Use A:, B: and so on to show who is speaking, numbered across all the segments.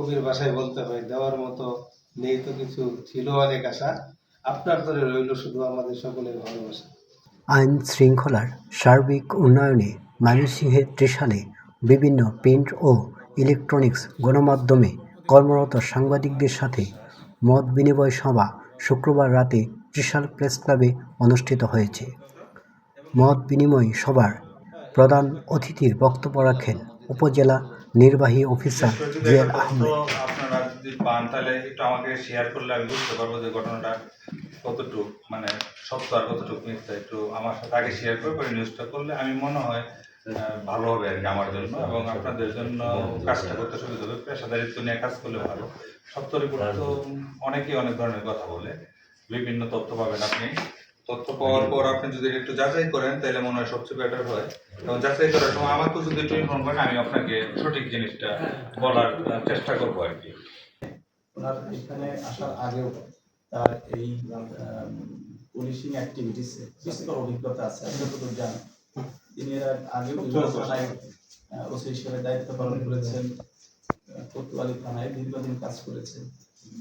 A: কবির ভাষায় বলতে হয়, দেওয়ার মতো নেই তো কিছু, ছিল অনেক আশা, আপনার তরে রইল শুধু আমাদের সকলের ভালোবাসা।
B: আইন শৃঙ্খলার সার্বিক উন্নয়নে ময়মনসিংহের ত্রিশালে বিভিন্ন প্রিন্ট ও ইলেকট্রনিক্স গণমাধ্যমে কর্মরত সাংবাদিকদের সাথে মত বিনিময় সভা শুক্রবার রাতে ত্রিশাল প্রেস ক্লাবে অনুষ্ঠিত হয়েছে। মত বিনিময় সভার প্রধান অতিথির বক্তব্য রাখেন উপজেলা নির্বাহী অফিসার জিয়াল আহমেদ।
C: আপনারা যদি পান তাহলে একটু আমাকে শেয়ার করলে আমি বুঝতে পারবো যে ঘটনাটা কতটুকু মানে সত্য আর কতটুকু মিথ্যা। একটু আমার সাথে আগে শেয়ার করে পরে নিউজটা করলে আমি মনে হয় ভালো হবে আর কি আমার জন্য এবং আপনাদের জন্য কাজটা করতে সুবিধা হবে। পেশাদারিত্ব নিয়ে কাজ করলে ভালো। সত্য রিপোর্ট তো অনেকেই অনেক ধরনের কথা বলে, বিভিন্ন তথ্য পাবেন আপনি। তথ্য পাওয়ার পর আপনি যদি একটু যাচাই করেন তাহলে মনে হয় সবচেয়ে বেটার হয়। এবং যাচাই করার সময় আমাকেও যদি একটু ইনফর্ম করেন আমি আপনাকে সঠিক জিনিসটা বলার চেষ্টা করবো আর কি।
D: ওনার এখানে আসার আগেও তার এই পুলিশিং অ্যাক্টিভিটিসে বিস্তর অভিজ্ঞতা আছে, আপনি তো জানেন। তিনি এর আগেও থানায় ওসি হিসেবে দায়িত্ব পালন করেছেন, কোতোয়ালি থানায় দীর্ঘদিন কাজ করেছেন।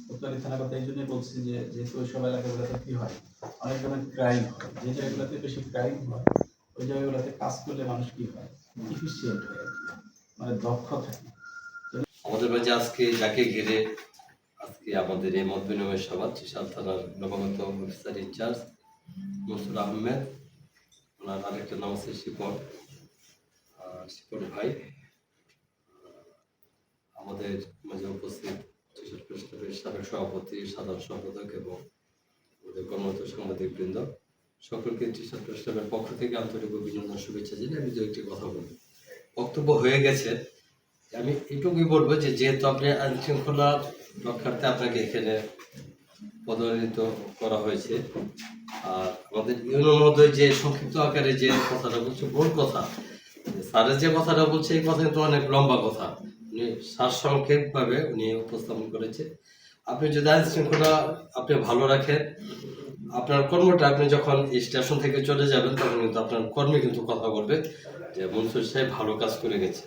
D: কোতোয়ালি থানার কথা এই জন্যই বলছি যে যেহেতু ওইসব এলাকাগুলোতে কি হয়, অনেক ধরনের ক্রাইম হয়, যে জায়গাগুলোতে বেশি ক্রাইম হয় ওই জায়গাগুলোতে কাজ করলে মানুষ কি হয়, ইফিসিয়েন্ট হয় আর কি, মানে দক্ষ থাকে।
E: আমাদের মাঝে আজকে যাকে ঘিরে আজকে আমাদের এই মত বিনিময় সভা ত্রিশাল থানার নবাগত অফিসার ইনচার্জ মনসুর আহমেদ, ওনার আরেকটা নাম আছে শিপন ভাই, আমাদের মাঝে উপস্থিত ত্রিশাল প্রেস ক্লাবের সাবেক সভাপতি, সাধারণ সম্পাদক এবং আমাদের কর্মরত সাংবাদিক বৃন্দ, সকলকে ত্রিশাল প্রেস ক্লাবের পক্ষ থেকে আন্তরিক অভিনন্দন, শুভেচ্ছা জানিয়ে আমি দু একটি কথা বলি। বক্তব্য হয়ে গেছে, আমি এটুকুই বলবো যে যেহেতু আপনি আইন শৃঙ্খলা রক্ষার্থে আপনাকে এখানে পদোন্নতি করা হয়েছে, আর আমাদের ইউনিয়ন মধ্যে যে সংক্ষিপ্ত আকারে যে কথাটা বলছে ভুল কথা, স্যারের যে কথাটা বলছে এই কথা কিন্তু অনেক লম্বা কথা, উনি সারসংক্ষেপভাবে উনি উপস্থাপন করেছে। আপনি যদি আইন শৃঙ্খলা আপনি ভালো রাখেন, আপনার কর্মটা আপনি যখন এই স্টেশন থেকে চলে যাবেন তখন কিন্তু আপনার কর্মী কিন্তু কথা বলবে যে মনসুর সাহেব ভালো কাজ করে গেছে।